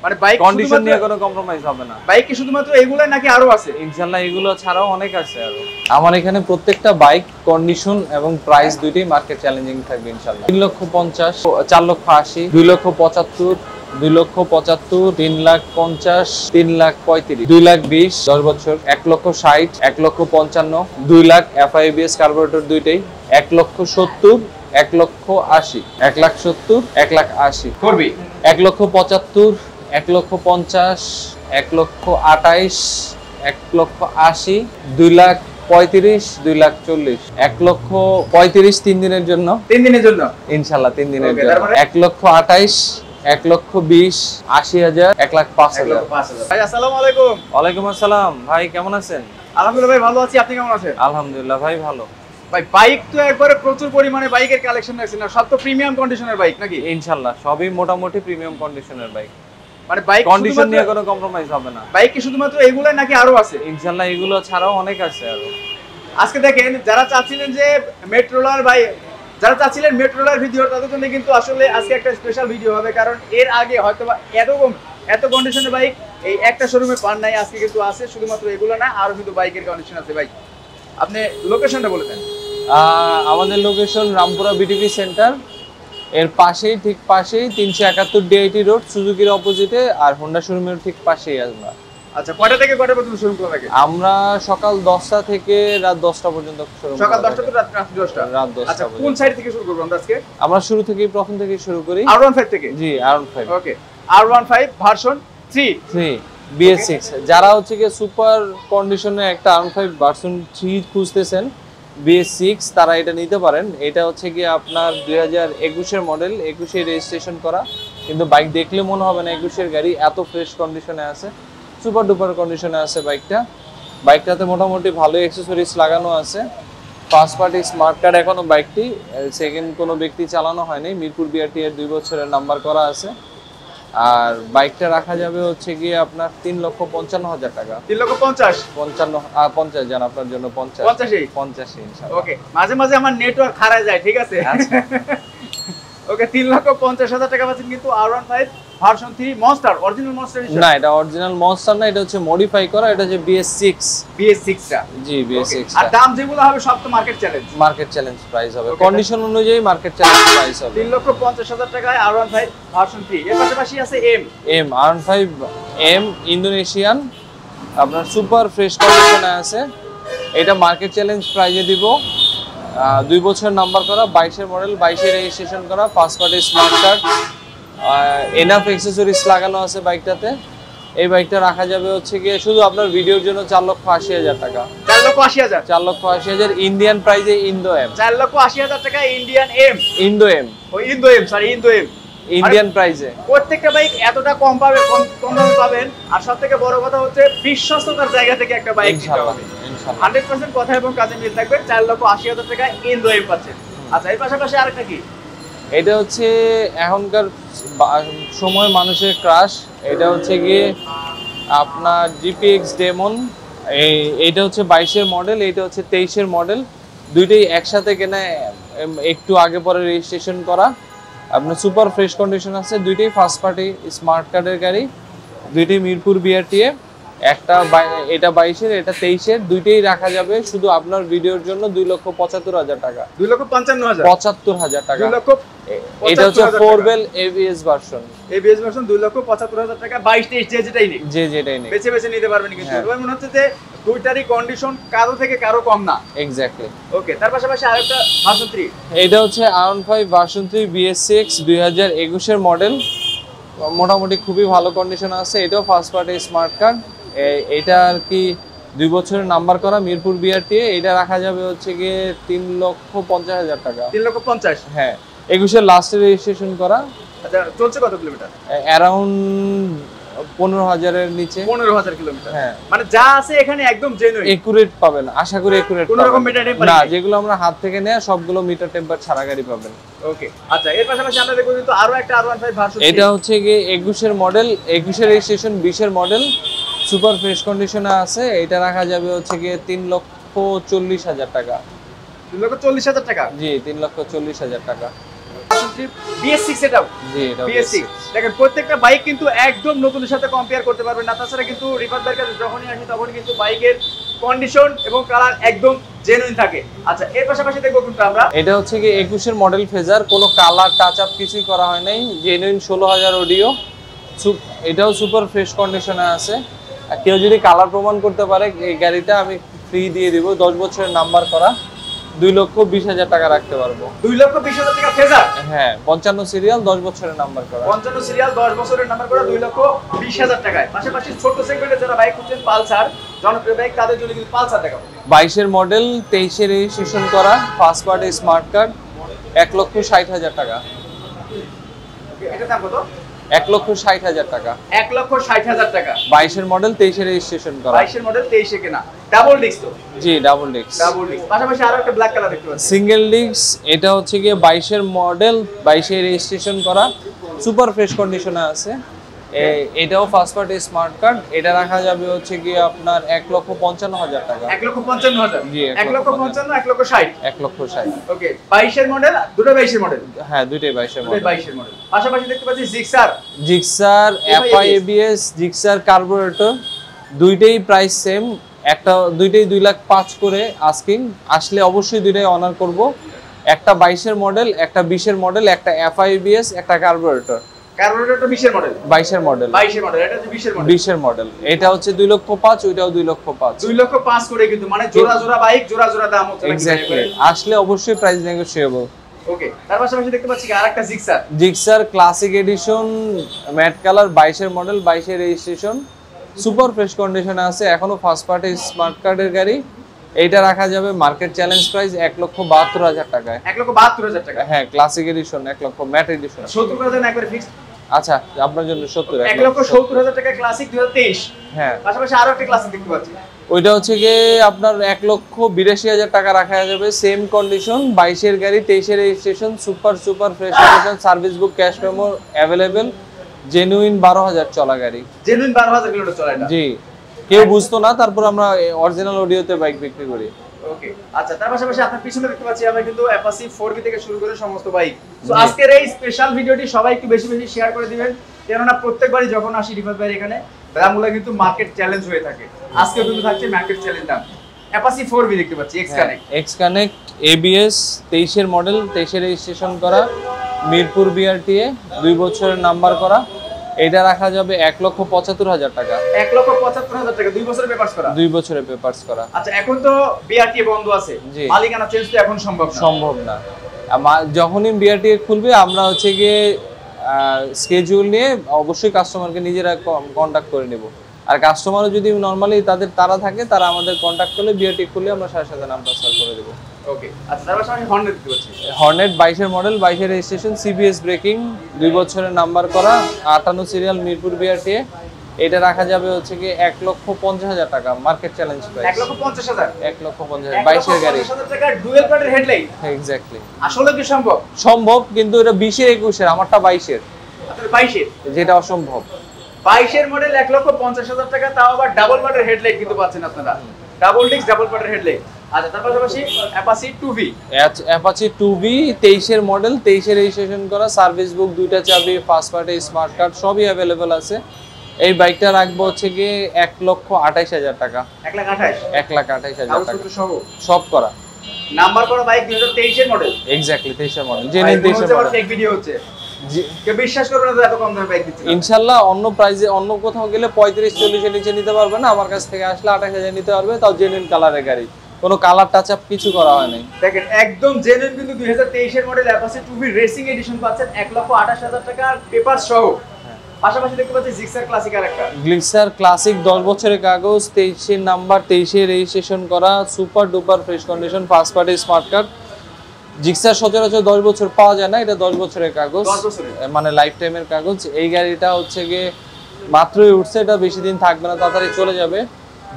মানে bike condition নিয়ে কোনো কম্প্রোমাইজ হবে না। বাইক কি শুধুমাত্র এগুলাই নাকি আরো আছে? ইনশাআল্লাহ এগুলো ছাড়াও অনেক আছে আরো। আমার এখানে প্রত্যেকটা বাইক কন্ডিশন এবং প্রাইস দুইটাই মার্কেট চ্যালেঞ্জিং থাকবে ইনশাআল্লাহ। 3,50,000, 4,80,000, 2,75,000, 2,75,000, 3,50,000, 3,35,000, 2,20,000 10 বছর, 1,60,000, 1,55,000, 2 লাখ FIBS কার্বোরেটর দুইটাই, 1,70,000, 1,80,000, 1,70,000, 1,80,000 করবি 1,75,000, 1,50,000, 1,28,000, 1,80,000, 2,35,000, 2,40,000, 1,35,000 3 দিনের জন্য। 3 দিনের জন্য ইনশাআল্লাহ 3 দিনের জন্য। 1,28,000, 1,20,000, 80,000, 1,05,000। ভাই আসসালামু আলাইকুম। ওয়ালাইকুম আসসালাম ভাই, কেমন আছেন? আলহামদুলিল্লাহ ভাই ভালো আছি, আপনি কেমন আছেন? আলহামদুলিল্লাহ ভাই ভালো। ভাই বাইক তো একবারে প্রচুর পরিমাণে বাইকের কালেকশন রাখছেন, আর সব তো প্রিমিয়াম কন্ডিশনের বাইক নাকি? ইনশাআল্লাহ সবই মোটামুটি প্রিমিয়াম কন্ডিশনের বাইক। মানে বাইক কন্ডিশন নিয়ে কোনো কম্প্রোমাইজ হবে না। বাইক কি শুধুমাত্র এগুলাই নাকি আরো আছে? ইনশাআল্লাহ এগুলো ছাড়াও অনেক আছে আরো। আজকে দেখেন যারা চাচ্ছিলেন যে মেট্রোলার যারা চাচ্ছিলেন মেট্রোলার ভিডিও, তাদের জন্য কিন্তু আসলে আজকে একটা স্পেশাল ভিডিও হবে, কারণ এর আগে হয়তো এত কন্ডিশনের বাইক এই একটা শোরুমে পান নাই। আজকে কিন্তু আছে, শুধুমাত্র এগুলো না, আরো কিন্তু বাইকের কন্ডিশন আছে। ভাই আপনি লোকেশনটা বলে দেন। আমাদের লোকেশন রামপুরা বিটিভি সেন্টার, এর পাশেই ঠিক পাশেই 371 ডিআইটি রোড, সুজুকির অপোজিটে, আর হোন্ডা শোরুমের ঠিক পাশেই আমরা। আচ্ছা, কয়টা থেকে কয়টা পর্যন্ত শোরুম খোলা থাকে? আমরা সকাল 10টা থেকে রাত 10টা পর্যন্ত শোরুম। সকাল 10টা থেকে রাত 10টা। রাত 10টা। আচ্ছা, কোন সাইড থেকে শুরু করব আমরা আজকে? আমরা প্রথম থেকেই শুরু করি। R15 থেকে? জি, R15। ওকে, R15 ভার্সন 3 BS6। যারা হচ্ছে কি সুপার কন্ডিশনে একটা R15 ভার্সন 3 খুঁজতেছেন BS6, তারা এটা নিতে পারেন। এটা হচ্ছে কি আপনার 2021 এর মডেল, 21 এ রেজিস্ট্রেশন করা, কিন্তু বাইক দেখলে মনে হবে না 21 এর গাড়ি, এত ফ্রেশ কন্ডিশনে আছে, সুপার ডুপার কন্ডিশনে আছে বাইকটাতে মোটামুটি ভালো অ্যাকসেসরিজ লাগানো আছে। ফার্স্ট পার্টি স্মার্ট কার্ড এখনো বাইকটি, সেকেন্ড কোনো ব্যক্তি চালানো হয়নি। মিরপুর বিআরটি এর 2 বছরের নাম্বার করা আছে। আর বাইকটা রাখা যাবে হচ্ছে গিয়ে আপনার 3,55,000 টাকা। 3,50,000? 50 জান আপনার জন্য 50 ইনশাআল্লাহ। ওকে, মাঝে মাঝে আমার নেটওয়ার্ক হারায় যায়, ঠিক আছে? আচ্ছা ওকে, 3,50,000 টাকা পাচ্ছেন কিন্তু R15 version 3 monster, original monster edition? না, এটা অরিজিনাল মনস্টার না, এটা হচ্ছে মডিফাই করা, এটা হচ্ছে BS6 টা। জি, BS6 আর দাম যেগুলো হবে সব তো মার্কেট চ্যালেঞ্জ প্রাইস হবে, কন্ডিশন অনুযায়ী মার্কেট চ্যালেঞ্জ প্রাইস হবে। 3,50,000 টাকায় R15 ভার্সন 3। এর পাশাপাশি আছে R15 ইন্দোনেশিয়ান, আপনার সুপার ফ্রেশ কন্ডিশনে আছে। এটা মার্কেট চ্যালেঞ্জ প্রাইজে দিব। 2 বছর নাম্বার করা, 22 এর মডেল, 22 এ রেজিস্ট্রেশন করা, first party smart card, enough accessories লাগানো আছে বাইকটাতে। এই বাইকটা রাখা যাবে হচ্ছে গিয়ে শুধু আপনার ভিডিওর জন্য 4,80,000 টাকা। 4,80,000 ইন্ডিয়ান প্রাইজে ইন্দো এম। 4,80,000 টাকা ইন্ডিয়ান ইন্দো এম ইন্ডিয়ান প্রাইজে। প্রত্যেকটা বাইক এতটা কম দামে পাবেন, আর সবথেকে বড় কথা হচ্ছে বিশ্বস্ততার জায়গা থেকে একটা বাইক কিনতে হবে। 100% কথা এবং কাজে মিল থাকবে। 4,80,000 টাকা ইন্দো এম পাচ্ছেন। আচ্ছা, এর পাশাপাশি আরেকটা কি? এটা হচ্ছে এখনকার সময় মানুষের ক্রাশ, এটা হচ্ছে গিয়ে আপনার GPX ডেমন। এইটা হচ্ছে 22 এর মডেল, এইটা হচ্ছে 23 এর মডেল, দুইটাই একসাথে কেনা, একটু আগে পরে রেজিস্ট্রেশন করা। আপনার সুপার ফ্রেশ কন্ডিশন আছে, দুইটাই ফার্স্ট পার্টি স্মার্ট কার্ডের গাড়ি, দুইটাই মিরপুর বিআরটিএ। এটা 22 এর, এটা 23 এর, দুইটাই রাখা যাবে শুধু আপনার ভিডিওর জন্য 2,75,000 টাকা। 2,55,000 টাকা। এটা হচ্ছে 4 বেল ABS ভার্সন 2,75,000 টাকা। 22-23 যেটাই নেই বেছে নিতে পারবেন, কিন্তু এবার মনে হচ্ছে যে দুইটারই কন্ডিশন কারো থেকে কারো কম না। এক্স্যাক্টলি। ওকে, তার পাশাপাশি আরেকটা ভার্সন 3, এটা হচ্ছে R15 ভার্সন 3 BS6 2021 এর মডেল, মোটামুটি খুবই ভালো কন্ডিশন আছে। এটাও ফার্স্ট পার্টি স্মার্ট কার্ড, এটা আর কি 2 বছরের নাম্বার করা, মিরপুর বিআরটিএ। এটা রাখা যাবে হচ্ছে গিয়ে 3,50,000 টাকা। 3,50,000? হ্যাঁ, 21 এর লাস্টে রেজিস্ট্রেশন করা। আচ্ছা, চলছে কত কিলোমিটার? অ্যারাউন্ড 15,000 এর নিচে। 15,000 কিলোমিটার? হ্যাঁ, মানে যা আছে এখানে একদম জেনুইন, একুরেট পাবেন, আশা করি একুরেট। কোনো রকম মিটার টেম্পার না, যেগুলো আমরা হাত থেকে নেয়া সবগুলো মিটার টেম্পার ছাড়া গাড়ি পাবেন। ওকে, আচ্ছা, এর পাশাপাশি আমরা দেখব কিন্তু আরো একটা R15 ভার্সন। এটা হচ্ছে গিয়ে 21 এর মডেল, 21 এর রেজিস্ট্রেশন, 20 এর মডেল, সুপার ফ্রেশ কন্ডিশনে আছে। এটা রাখা যাবে হচ্ছে গিয়ে 3,40,000 টাকা। 3,40,000 টাকা? জি, 3,40,000 টাকা। পাশাপাশি BS6 এটাও জি এটা BS6 দেখেন প্রত্যেকটা বাইক কিন্তু একদম নতুনের সাথে কম্পেয়ার করতে পারবেন না। তাছাড়া কিন্তু রিফাত ভাইয়ের কাছে যখনই আসি তখন কিন্তু বাইকের কন্ডিশন এবং কালার একদম জেনুইন থাকে। আচ্ছা এর পাশাপাশি দেখবো কিন্তু আমরা এটা হচ্ছে কি 21 এর মডেল ফেজার, কোনো কালার টাচ আপ কিছুই করা হয় নাই, জেনুইন 16000 অডিও, এটাও সুপার ফ্রেশ কন্ডিশনে আছে। আর কেউ যদি কালার প্রমাণ করতে পারে এই গাড়িটা আমি ফ্রি দিয়ে দিব, 10 বছরের নাম্বার করা, 2,20,000 টাকা রাখতে পারবো। 2,20,000 টাকা ফেজার, হ্যাঁ 55 সিরিয়াল 10 বছরের নাম্বার করা, 55 সিরিয়াল 10 বছরের নাম্বার করা 2,20,000 টাকায়। পাশাপাশি ছোট সেগমেন্টে যারা বাইক খুঁজছেন পালসার জনপ্রিয় বাইক তাদের জন্য কিন্তু পালসার দেখাবো। 22 এর মডেল 23 এর রেজিস্ট্রেশন করা, ফার্স্ট পার্টি স্মার্ট কার্ড, 1,60,000 টাকা। এটার দাম কত? 1,60,000 টাকা। 1,60,000 টাকা। 22 এর মডেল 23 এর রেজিস্ট্রেশন করা। 22 এর মডেল 23 এ কেনা, ডাবল ডিস্ক তো? জি ডাবল ডিস্ক। Double disc. পাশাপাশি আরো একটা ব্ল্যাক কালার দেখতে পাচ্ছি। সিঙ্গেল ডিস্ক, এটা হচ্ছে গিয়ে 22 এর মডেল 22 এর রেজিস্ট্রেশন করা, সুপার ফ্রেশ কন্ডিশনে আছে। এটাও ফার্স্ট পার্টি স্মার্ট কার্ড, এটা রাখা যাবে হচ্ছে গিয়ে আপনার 1,55,000 টাকা। 1,55,000। জি 1,55,000 1,60,000। 1,60,000। ওকে 22 এর মডেল, দুটো 22 এর মডেল। হ্যাঁ দুটোই 22 এর মডেল। 22 এর মডেল। পাশাপাশি দেখতে পাচ্ছি Gixxer. Gixxer FI ABS, Gixxer carburettor, দুইটাই প্রাইস সেম, দুইটাই 2,05,000 করে আস্কিং, আসলে অবশ্যই দুইটাই অনার করব। একটা 22 এর মডেল, একটা 20 এর মডেল, একটা FI ABS, একটা কার্বোরেটর। কার্বোরেটরটা 20 এর মডেল। 22 এর মডেল। 22 এর মডেল, এটা হচ্ছে 20 এর মডেল। 20 এর মডেল, এটা হচ্ছে 2,05,000, ওইটাও 2,05,000। 2,05,000 করে কিন্তু, মানে জোড়া জোড়া বাইক, জোড়া জোড়া দাম হচ্ছে। এক্স্যাক্টলি, আসলে অবশ্যই প্রাইস নেগোশিয়েবল। ওকে তার পাশাপাশি দেখতে পাচ্ছি আরেকটা Gixxer. Gixxer classic edition matte colour, 22 এর মডেল, 22 এর রেজিস্ট্রেশন, সুপার ফ্রেশ কন্ডিশনে আছে, এখনো ফার্স্ট পার্টি স্মার্ট কার্ডের গাড়ি। এইটা রাখা যাবে মার্কেট চ্যালেঞ্জ প্রাইস 1,72,000 টাকায়। 1,72,000 টাকা। হ্যাঁ ক্লাসিক এডিশন 1 লক্ষ, ম্যাট এডিশন 70,000 একবারে ফিক্সড। আচ্ছা আপনার জন্য 70, 1,70,000 টাকা ক্লাসিক 2023। হ্যাঁ পাশাপাশি আরো একটা ক্লাসিক দেখতে পাচ্ছি। ওইটা হচ্ছে গিয়ে আপনার 1,82,000 টাকা রাখা যাবে, সেম কন্ডিশন, 22 এর গাড়ি, 23 এর registration, super fresh condition, service book, cash memo available, genuine 12,000 চলা গাড়ি। জেনুইন 12,000 কিলোমিটার চলে এটা। জি কেউ বুঝতো না, তারপর আমরা অরিজিনাল অডিওতে বাইক বিক্রি করি। ওকে আচ্ছা তার পাশাপাশি আপনার পিছনে দেখতে পাচ্ছি আমরা কিন্তু অ্যাপাচি 4V থেকে শুরু করে সমস্ত বাইক। সো আজকের এই স্পেশাল ভিডিওটি সবাই একটু বেশি বেশি শেয়ার করে দিবেন, কেননা প্রত্যেকবারই যখন আসি রিফাত ভাইয়ের এখানে দামগুলো কিন্তু মার্কেট চ্যালেঞ্জ হয়ে থাকে। আজকেও কিন্তু থাকছে মার্কেট চ্যালেঞ্জ দাম। অ্যাপাচি 4V দেখতে পাচ্ছি, এক্স কানেক্ট ABS, 23 এর মডেল, 23 এর রেজিস্ট্রেশন করা, মিরপুর BRTA, 2 বছরের নাম্বার করা। এটা রাখা যাবে 1,75,000 টাকা। 1,75,000 টাকা, 2 বছরের পেপারস করা। 2 বছরের পেপারস করা। আচ্ছা এখন তো BRTA বন্ধ আছে, মালিকানা চেঞ্জ তো এখন সম্ভব না। যখনই BRTA খুলবে আমরা হচ্ছে গিয়ে স্কেডিউল নিয়ে অবশ্যই কাস্টমারকে নিজেরা কন্টাক্ট করে নেব। আর কাস্টমারও যদি নরমালি তারা থাকে, তারা আমাদের কন্টাক্ট করলে BRTA খুললে আমরা সাথে সাথে নাম ট্রান্সফার করে দেব। ওকে আচ্ছা তারপর আমি হর্নেট দেখতে পাচ্ছি। হর্নেট 22 এর মডেল, 22 এর রেজিস্ট্রেশন, CBS ব্রেকিং, 2 বছরের নাম্বার করা, 58 সিরিয়াল, মিরপুর BRTA। এটা রাখা যাবে হচ্ছে কি 1,50,000 টাকা, মার্কেট চ্যালেঞ্জ প্রাইস। 1,50,000। 1,50,000 22 এর গাড়ি। 1,50,000 টাকা ডুয়াল পার্টের হেডলাইট। এক্স্যাক্টলি। আসলে কি সম্ভব? সম্ভব, কিন্তু এটা 20 এর 21 এর, আমারটা 22 এর। আপনার 22 এর, যেটা অসম্ভব। 22 এর মডেল 1,50,000 টাকা, তাও আবার ডাবল পার্টের হেডলাইট কিন্তু পাচ্ছেন আপনারা। ডাবল ডিস্ক ডাবল পার্টের হেডলাইট। আচ্ছা তার পাশাপাশি অ্যাপাচি 2V। অ্যাপাচি 2V 23 এর মডেল, 23 এর রেজিস্ট্রেশন করা, সার্ভিস বুক, 2টা চাবি, ফার্স্ট পার্টি স্মার্ট কার্ড সবই अवेलेबल আছে। এই বাইকটা রাখবো হচ্ছে কি 1,28,000 টাকা। 1,28,000। 1,28,000 টাকা সব করা। নাম্বার করা বাইক 2023 এর মডেল। এক্স্যাক্টলি 23 এর মডেল, জেনুইন 23 এর মডেল। ফেক ভিডিও হচ্ছে। কে বিশ্বাস করবে না তো এত কম দামে বাইক দিচ্ছে। ইনশাআল্লাহ অন্য প্রাইসে অন্য কোথাও গেলে 35-40 এর নিচে নিতে পারবে না, আমার কাছ থেকে আসলে 28,000 নিতে পারবে, তাও জেনুইন কালারের গাড়ি, কোনো কালার টাচ আপ কিছু করা হয় নাই। দেখেন একদম জেনুইন কিন্তু 2023 এর model Apache 2V racing addition পাচ্ছেন 1,28,000 টাকা পেপার সহ। পাশাপাশি দেখতে পাচ্ছি জিক্সার ক্লাসিক আরেকটা। জিক্সার ক্লাসিক 10 বছরের কাগজ, 23 এর নাম্বার, 23 এর রেজিস্ট্রেশন করা, super duper fresh condition, first party smart card. Gixxer সচরাচর 10 বছর পাওয়া যায় না, এটা 10 বছরের কাগজ, মানে লাইফ টাইমের কাগজ। এই গাড়িটা হচ্ছে গিয়ে মাত্রই উঠছে, এটা বেশি দিন থাকবে না, তাড়াতাড়ি চলে যাবে।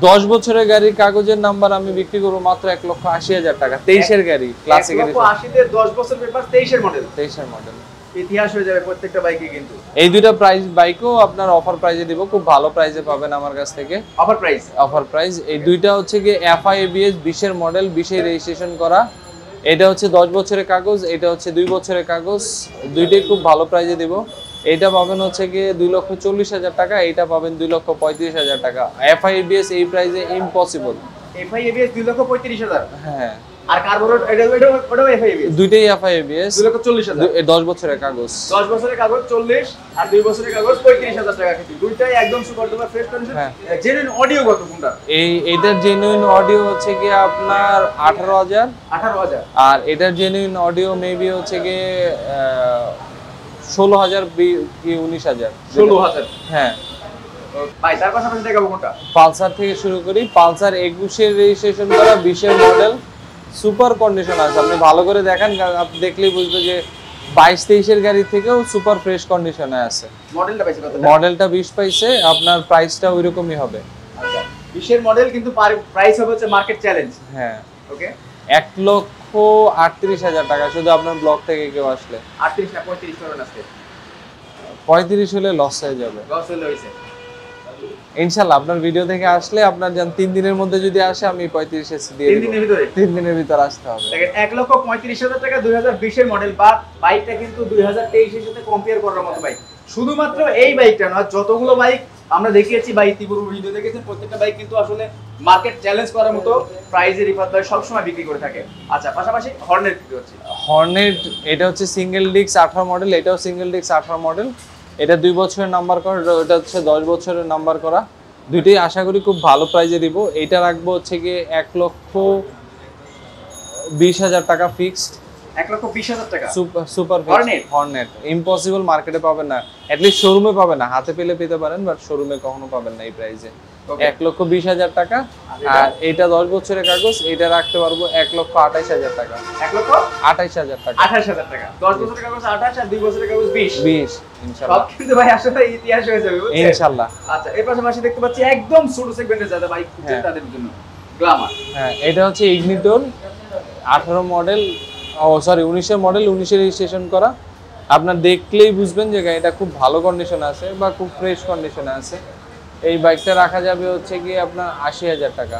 10 বছরের গাড়ির কাগজের নাম্বার আমি বিক্রি করব মাত্র 1,80,000 টাকা। 23 এর গাড়ি, ক্লাসিক এডিশন, 1,80,000 তে 10 বছর পেপার, 23 এর মডেল। 23 এর মডেল ইতিহাস হয়ে যাবে প্রত্যেকটা বাইকে কিন্তু। এই দুইটা প্রাইস বাইকও আপনার অফার প্রাইসে দিব, খুব ভালো প্রাইসে পাবেন আমার কাছ থেকে। অফার প্রাইস এই দুইটা হচ্ছে কি FI ABS 20 এর মডেল, 20 এর রেজিস্ট্রেশন করা। এটা হচ্ছে 10 বছরের কাগজ, এটা হচ্ছে 2 বছরের কাগজ, দুইটাই খুব ভালো প্রাইজে দিব। এটা পাবেন হচ্ছে গিয়ে 2,40,000 টাকা, এটা পাবেন 2,35,000 টাকা। FIABS এই প্রাইজে ইম্পসিবল। FIABS 2,35,000। হ্যাঁ, আর কার্বোরেট ওটাও FIABS দুইটাই FIABS, 2,40,000। 10 বছরের কাগজ। 10 বছরের কাগজ 40 আর 2 বছরের কাগজ 35,000 টাকা কিন্তু দুইটাই একদম সুপার ডুপার ফ্রেশ কন্ডিশন। হ্যাঁ। জেনুইন অডিও কত কোনটা? এটার জেনুইন অডিও হচ্ছে গিয়ে আপনার 18,000, 18,000। আর এটার জেনুইন অডিও মেবি হচ্ছে গিয়ে 16,000 কি 19,000। 16,000। হ্যাঁ ভাই তার পাশাপাশি দেখাবো কোনটা? পালসার থেকে শুরু করি। পালসার 21-এর রেজিস্ট্রেশন করা, 20-এর মডেল, সুপার কন্ডিশন আছে। আপনি ভালো করে দেখেন, আপনি দেখলেই বুঝবেন যে 22-23-এর গাড়ি থেকেও সুপার ফ্রেশ কন্ডিশনে আছে। মডেলটা পাইছে কত? মডেলটা 20 পাইছে, আপনার প্রাইসটা ওইরকমই হবে। আচ্ছা 20-এর মডেল কিন্তু প্রাইস হবে হচ্ছে মার্কেট চ্যালেঞ্জ। হ্যাঁ, ওকে 1,38,000 টাকা শুধু আপনার ব্লক থেকে কেউ আসলে। 38 না 35 করবেন আজকে? 35 হলে লস হয়ে যাবে। লস হলে হইছে। ইনশাআল্লাহ আপনার ভিডিও থেকে আসলে, আপনার যান 3 দিনের মধ্যে যদি আসে আমি 35 এসে দিয়ে 3 দিব। দিনের ভিতরে? 3 দিনের ভিতর আসতে হবে। দেখেন 1,35,000 টাকা 2020-এর মডেল, বাট বাইকটা কিন্তু 2023-এর সাথে কম্পেয়ার করার মতো বাইক। শুধুমাত্র এই বাইকটা নয়, যতগুলো বাইক আমরা দেখিয়েছি বা ইতিপূর্বে ভিডিও দেখেছেন, প্রত্যেকটা বাইক কিন্তু আসলে মার্কেট চ্যালেঞ্জ করার মতো প্রাইজে রিফাত ভাই সবসময় বিক্রি করে থাকে। আচ্ছা পাশাপাশি হর্নের কি হচ্ছে? হর্নেট এটা হচ্ছে সিঙ্গেল ডিস্ক 18 মডেল, এটাও সিঙ্গেল ডিস্ক 18 মডেল। এটা 2 বছরের নাম্বার করা, এটা হচ্ছে 10 বছরের নাম্বার করা। দুইটাই আশা করি খুব ভালো প্রাইজে দিব। এটা রাখবো হচ্ছে গিয়ে 1,20,000 টাকা ফিক্সড। 1,20,000 টাকা সুপার হর্নেট? হর্নেট ইম্পসিবল, মার্কেটে পাবেন না, অ্যাটলিস্ট শোরুমে পাবেন না, হাতে পেলে পেতে পারেন, বাট শোরুমে কখনো পাবেন না এই প্রাইসে। 1,20,000 টাকা। আর এটা 10 বছরের কাগজ, এটা রাখতে পারবো 1,28,000 টাকা। 1,28,000 টাকা। 28,000 টাকা। 10 বছরের কাগজ 28 আর 2 বছরের কাগজ 20। 20 ইনশাআল্লাহ। সব কিন্তু ভাই আসলে ইতিহাস হয়ে যাবে, বুঝছেন? ইনশাআল্লাহ। আচ্ছা এর পাশাপাশি দেখতে পাচ্ছি একদম ছোট সেগমেন্টের যাদের বাইক খুঁজছেন তাদের জন্য গ্ল্যামার। হ্যাঁ, এটা হচ্ছে ইগনিটর 18 মডেল, ও সরি 19-এর মডেল, 19-এর রেজিস্ট্রেশন করা। আপনার দেখলেই বুঝবেন যে গাড়িটা খুব ভালো কন্ডিশনে আছে বা খুব ফ্রেশ কন্ডিশনে আছে। এই বাইকটা রাখা যাবে হচ্ছে গিয়ে আপনার 80,000 টাকা।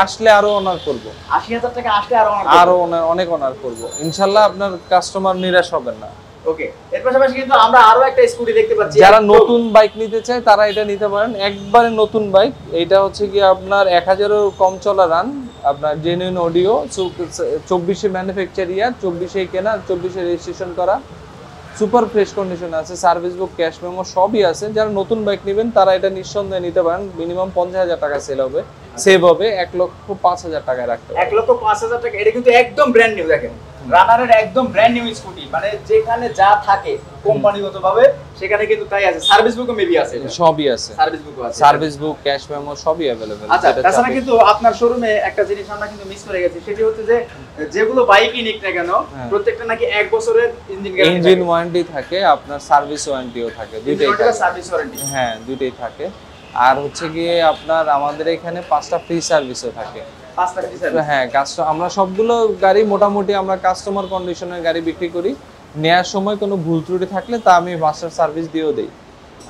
আসলে আরো অনার করব। 80,000 টাকা আসলে আরো অনেক অনার করব ইনশাআল্লাহ। আপনার কাস্টমার নিরাশ হবেন না। ওকে এর পাশাপাশি কিন্তু আমরা আরো একটা স্কুটি দেখতে পাচ্ছি। যারা নতুন বাইক নিতে চায় তারা এটা নিতে পারেন, একবারে নতুন বাইক। এটা হচ্ছে কি আপনার 1000-এরও কম চলা রান, আপনার জেনুইন অডিও, 24-এ ম্যানুফ্যাকচার ইয়ার, 24-এ কেনা, 24-এ রেজিস্ট্রেশন করা, সুপার ফ্রেশ কন্ডিশন আছে, সার্ভিস বুক, ক্যাশ মেমো সবই আছে। যারা নতুন বাইক নেবেন তারা এটা নিঃসন্দেহে নিতে পারেন। মিনিমাম 50,000 টাকা সেভ হবে 1,05,000 টাকায় রাখতে পারেন। 1,05,000 টাকা। এটা কিন্তু একদম ব্র্যান্ড নিউ। দেখেন রানারের একদম ব্র্যান্ড নিউ স্কুটি, মানে যেখানে যা থাকে কোম্পানিগতভাবে সেখানে কিন্তু তাই আছে। সার্ভিস বুকও মেবি আছে, সবই আছে, সার্ভিস বুকও আছে, সার্ভিস বুক, ক্যাশ মেমো সবই अवेलेबल। আচ্ছা তাছাড়া কিন্তু আপনার শোরুমে একটা জিনিস আমরা কিন্তু মিস করে গেছি, সেটি হচ্ছে যে যেগুলো বাইকই নিক না কেন প্রত্যেকটা নাকি 1 বছরের ইঞ্জিন গ্যারান্টি, ইঞ্জিন ওয়ারেন্টি থাকে, আপনার সার্ভিস ওয়ারেন্টিও থাকে, দুইটাই থাকে। সার্ভিস ওয়ারেন্টি, হ্যাঁ দুইটাই থাকে। আর হচ্ছে গিয়ে আপনার আমাদের এখানে 5টা ফ্রি সার্ভিসও থাকে। 5টা ফ্রি সার্ভিস? হ্যাঁ, আমরা সবগুলো গাড়ি মোটামুটি আমরা কাস্টমার কন্ডিশনের গাড়ি বিক্রি করি। নেয়ার সময় কোনো ভুল ত্রুটি থাকলে তা আমি মাস্টার সার্ভিস দিয়েও দেই।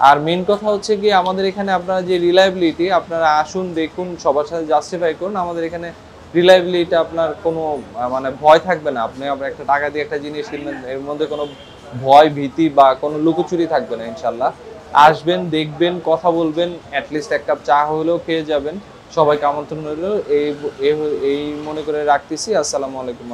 আর মেইন কথা হচ্ছে কি আমাদের এখানে আপনারা যে রিলায়েবিলিটি, আপনারা আসুন দেখুন, সবার সাথে জাস্টিফাই করুন। আমাদের এখানে রিলায়েবিলিটি আপনার কোনো মানে ভয় থাকবে না। আপনি আপনার একটা টাকা দিয়ে একটা জিনিস কিনবেন, এর মধ্যে কোনো ভয় ভীতি বা কোনো লুকোচুরি থাকবে না ইনশাল্লাহ। আসবেন, দেখবেন, কথা বলবেন, অ্যাটলিস্ট এক কাপ চা হলেও খেয়ে যাবেন। সবাইকে আমন্ত্রণ রইল, এই মনে করে রাখতেছি। আসসালামু আলাইকুম।